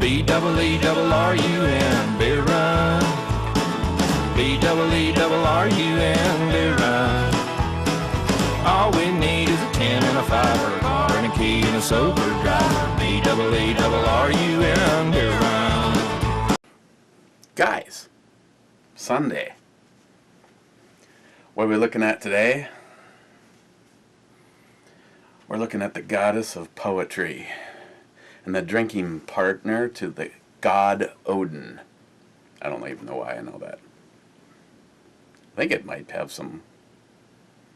B-double-E-double-R-U-N, beer run. B-double-E-double-R-U-N, beer run. All we need is a 10 and a 5 or a car and a key and a sober driver. B-double-E-double-R-U-N, beer run. Guys, Sunday. What are we looking at today? We're looking at the goddess of poetry and the drinking partner to the god Odin. I don't even know why I know that. I think it might have some,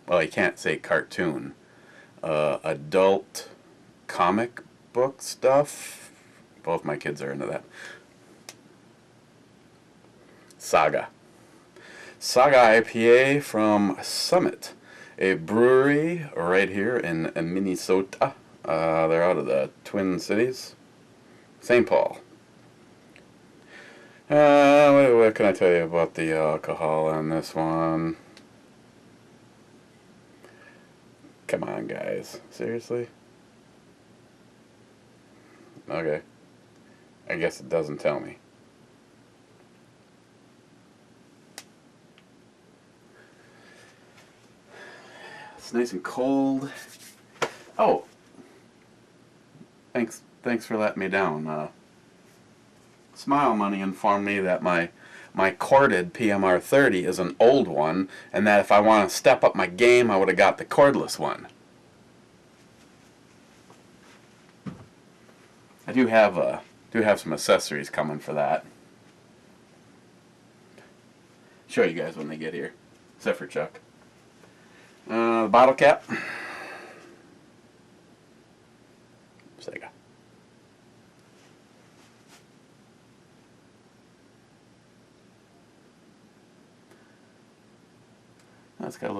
well, you can't say cartoon, adult comic book stuff. Both my kids are into that. Saga IPA from Summit, a brewery right here in Minnesota. They're out of the Twin Cities, St. Paul. What can I tell you about the alcohol on this one? Come on, guys. Seriously? Okay. I guess it doesn't tell me. It's nice and cold. Oh, thanks for letting me down. Smile Money informed me that my corded PMR 30 is an old one, and that if I want to step up my game, I would have got the cordless one. I do have some accessories coming for that. Show you guys when they get here, except for Chuck. The bottle cap. Saga. It's got a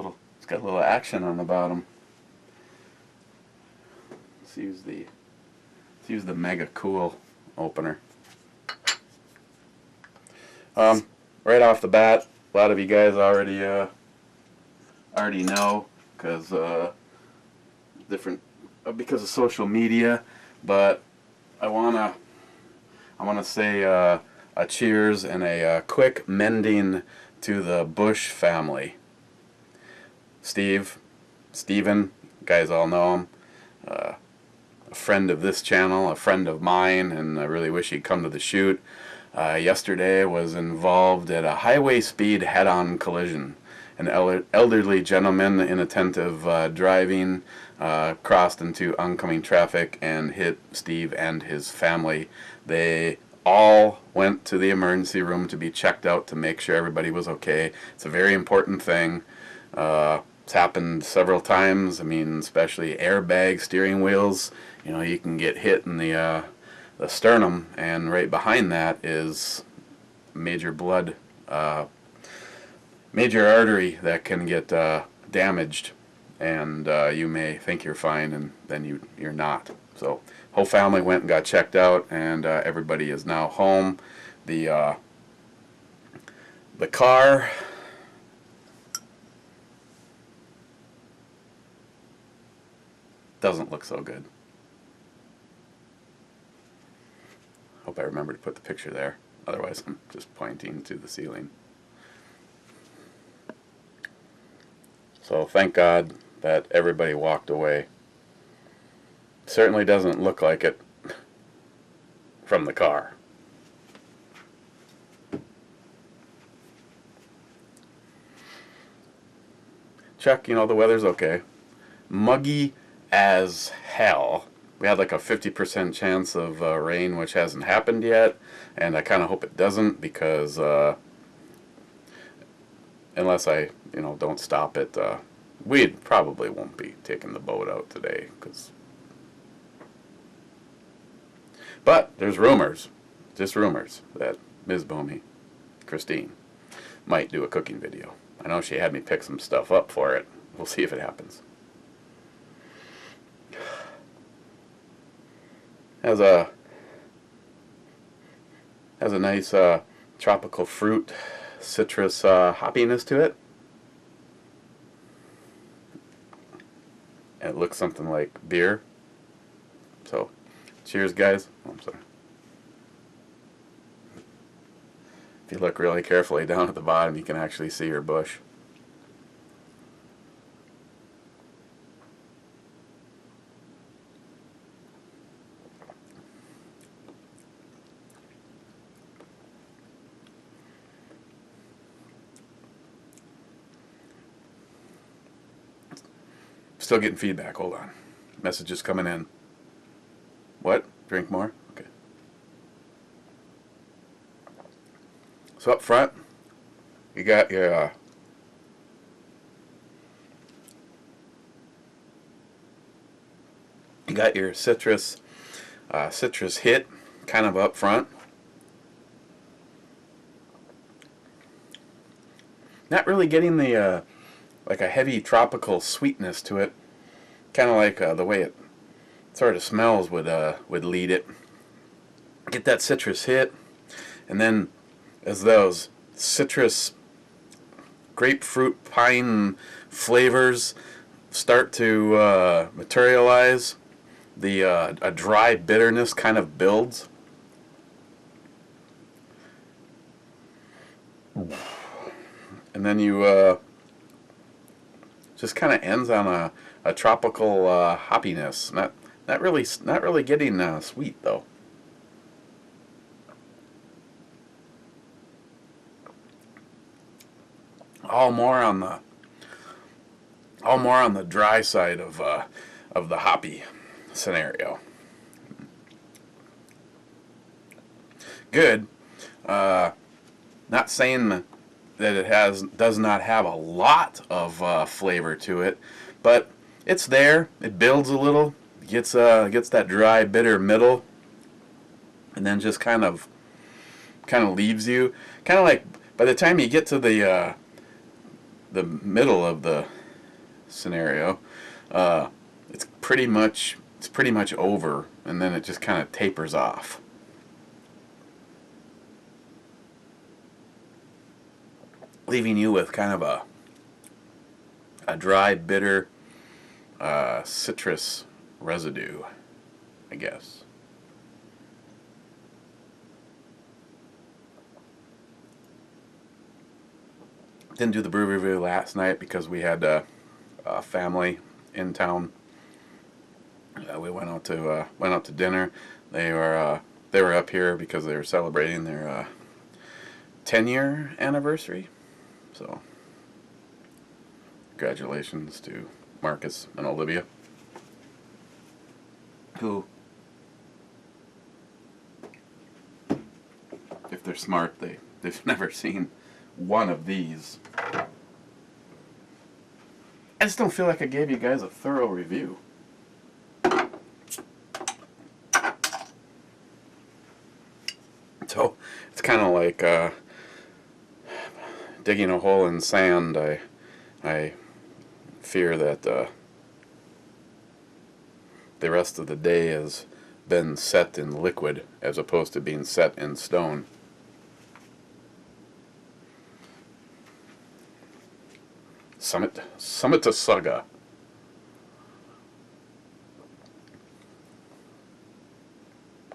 little action on the bottom. Let's use the Mega Cool opener. Right off the bat, a lot of you guys already know because because of social media, but I wanna say a cheers and a quick mending to the Bush family. Steven, you guys all know him, a friend of this channel, a friend of mine, and I really wish he'd come to the shoot. Yesterday was involved at a highway speed head-on collision. An elderly gentleman, inattentive driving, crossed into oncoming traffic and hit Steve and his family. They all went to the emergency room to be checked out to make sure everybody was okay. It's a very important thing. It's happened several times. I mean, especially airbag steering wheels. You know, you can get hit in the sternum, and right behind that is major artery that can get damaged, and you may think you're fine, and then you're not. So, whole family went and got checked out, and everybody is now home. The car. Doesn't look so good. Hope I remember to put the picture there. Otherwise, I'm just pointing to the ceiling. So thank God that everybody walked away. Certainly doesn't look like it from the car. Chuck, you know, the weather's okay. Muggy as hell. We had like a 50% chance of rain, which hasn't happened yet, and I kind of hope it doesn't, because unless I, you know, don't stop it, we probably won't be taking the boat out today. But there's rumors, just rumors, that Ms. Bomey, Christine, might do a cooking video. I know she had me pick some stuff up for it. We'll see if it happens. Has a nice tropical fruit, citrus hoppiness to it. It looks something like beer. So, cheers, guys. Oh, I'm sorry. If you look really carefully down at the bottom, you can actually see your bush. Still getting feedback. Hold on. Messages coming in. What? Drink more? Okay. So up front, you got your citrus hit kind of up front. Not really getting the like a heavy tropical sweetness to it. Kind of like the way it sort of smells would lead it. Get that citrus hit, and then as those citrus, grapefruit, pine flavors start to materialize, a dry bitterness kind of builds. And then you just kind of ends on a tropical hoppiness. Not really getting sweet though. All more on the dry side of the hoppy scenario. Good. Not saying that it does not have a lot of flavor to it, but it's there. It builds a little, gets that dry, bitter middle, and then just kind of leaves you. Kind of like by the time you get to the middle of the scenario, it's pretty much over, and then it just kind of tapers off. Leaving you with kind of a dry, bitter citrus residue, I guess. Didn't do the brew review last night because we had a family in town. We went out to dinner. They were up here because they were celebrating their 10-year anniversary. So, congratulations to Marcus and Olivia, who, if they're smart, they've never seen one of these. I just don't feel like I gave you guys a thorough review. So it's kind of like digging a hole in sand. I fear that the rest of the day has been set in liquid as opposed to being set in stone. Summit to Saga.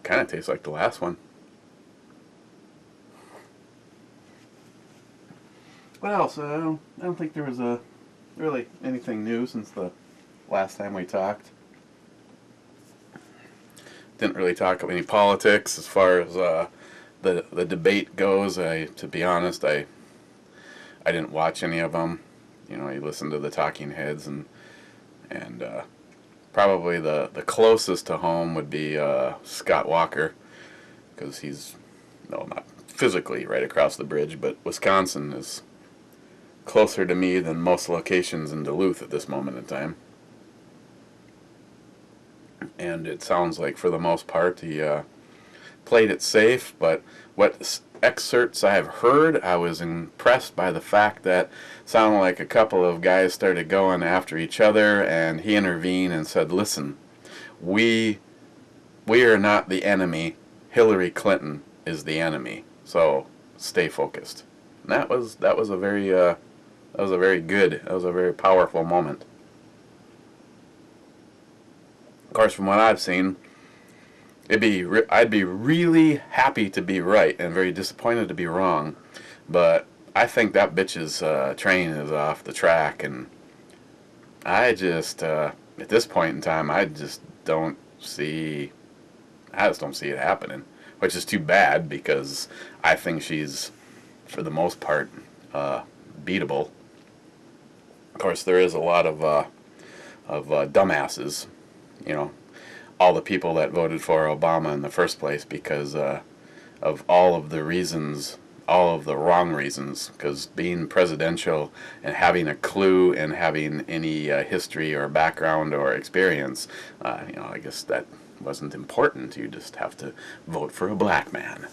Kind of tastes like the last one. What else? I don't think there was really anything new since the last time we talked. Didn't really talk about any politics as far as the debate goes. To be honest, I didn't watch any of them. You know, you listen to the talking heads, and probably the closest to home would be Scott Walker, because he's, no, not physically right across the bridge, but Wisconsin is closer to me than most locations in Duluth at this moment in time. And it sounds like, for the most part, he played it safe, but what excerpts I have heard, I was impressed by the fact that it sounded like a couple of guys started going after each other, and he intervened and said, listen, we are not the enemy. Hillary Clinton is the enemy. So stay focused. And that was a very powerful moment. Of course, from what I've seen, I'd be really happy to be right and very disappointed to be wrong, but I think that bitch's train is off the track, and I just at this point in time I just don't see it happening, which is too bad because I think she's for the most part beatable. Of course, there is a lot of dumbasses, you know, all the people that voted for Obama in the first place because of all of the reasons, all of the wrong reasons, because being presidential and having a clue and having any history or background or experience, I guess that wasn't important. You just have to vote for a black man.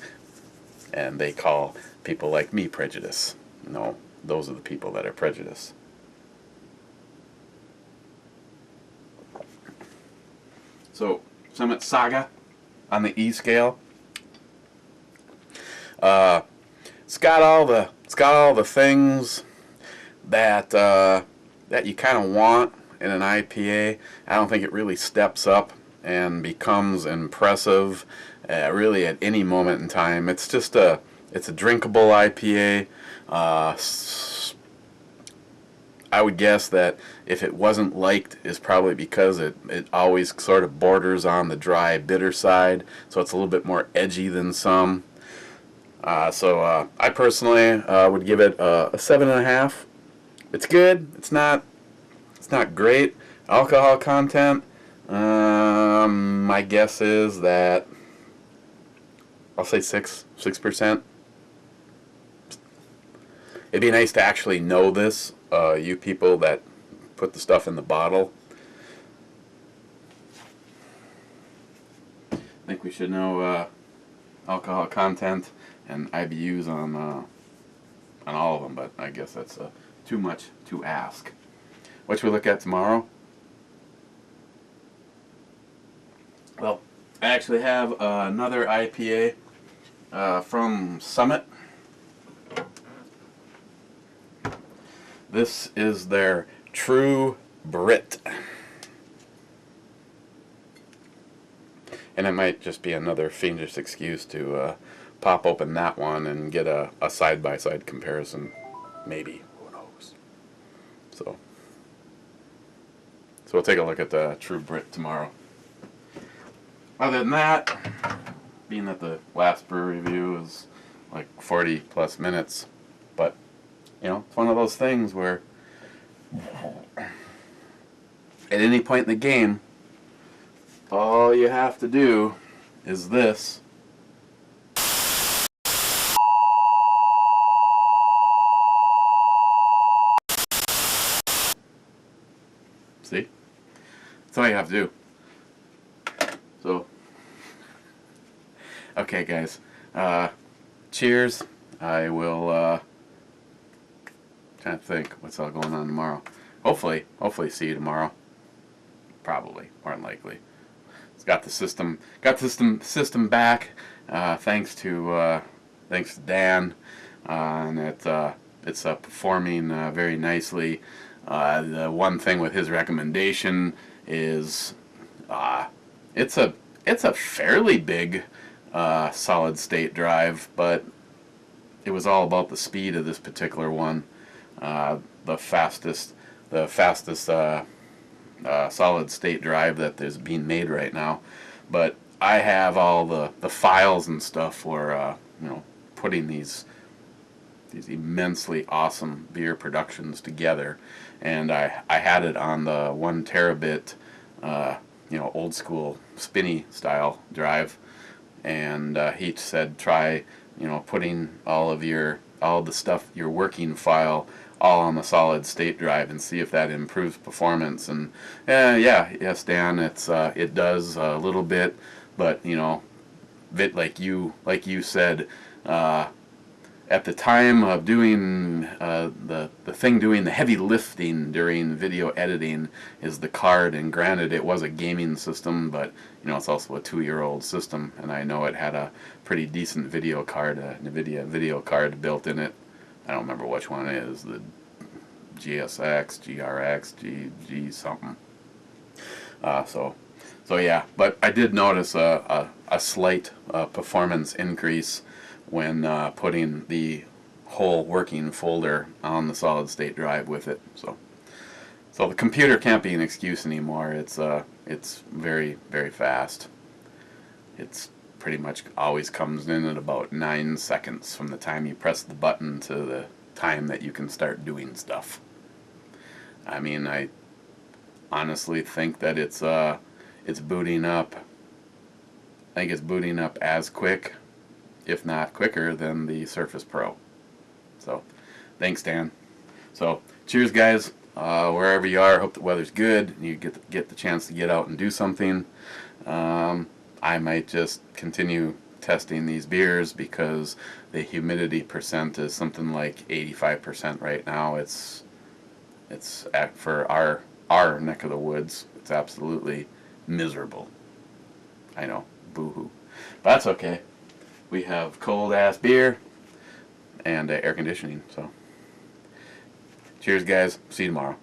And they call people like me prejudice. No, those are the people that are prejudiced. So, Summit Saga on the E scale. It's got all the things that that you kind of want in an IPA. I don't think it really steps up and becomes impressive really at any moment in time. It's a drinkable IPA. I would guess that if it wasn't liked is probably because it always sort of borders on the dry bitter side, so it's a little bit more edgy than some. So I personally would give it a 7.5. It's good. It's not great. Alcohol content, my guess is that I'll say 6%. It'd be nice to actually know this, you people that put the stuff in the bottle. I think we should know alcohol content and IBUs on all of them, but I guess that's too much to ask. What should we look at tomorrow? Well, I actually have another IPA from Summit. This is their True Brit. And it might just be another fiendish excuse to pop open that one and get a side-by-side comparison. Maybe. Who knows? So we'll take a look at the True Brit tomorrow. Other than that, being that the last brew review is like 40 plus minutes, but it's one of those things where at any point in the game, all you have to do is this. See? That's all you have to do. So, okay guys, cheers. I will trying to think what's all going on tomorrow. Hopefully see you tomorrow. Probably, more than likely. It's got the system back. Thanks to Dan, and it's performing very nicely. The one thing with his recommendation is it's a fairly big solid state drive, but it was all about the speed of this particular one. The fastest solid state drive that is being made right now. But I have all the files and stuff for putting these immensely awesome beer productions together, and I had it on the 1 terabit old school spinny style drive, and he said try putting all the stuff, your working file, all on the solid state drive and see if that improves performance. And yes Dan, it does a little bit, but like you said, at the time of doing the thing doing the heavy lifting during video editing is the card, and granted it was a gaming system, but it's also a 2-year-old system, and I know it had a pretty decent video card, a NVIDIA video card built in it. I don't remember which one it is, the GSX, GRX, G something. So So yeah, but I did notice a slight performance increase when putting the whole working folder on the solid state drive with it. So the computer can't be an excuse anymore. It's very, very fast. It's pretty much always comes in at about 9 seconds from the time you press the button to the time that you can start doing stuff. I mean, I honestly think that it's booting up. I think it's booting up as quick, if not quicker, than the Surface Pro. So, thanks, Dan. So, cheers, guys. Wherever you are, hope the weather's good and you get the chance to get out and do something. I might just continue testing these beers because the humidity percent is something like 85% right now. It's for our neck of the woods. It's absolutely miserable. I know, boo-hoo. But that's okay. We have cold-ass beer and air conditioning. So, cheers, guys. See you tomorrow.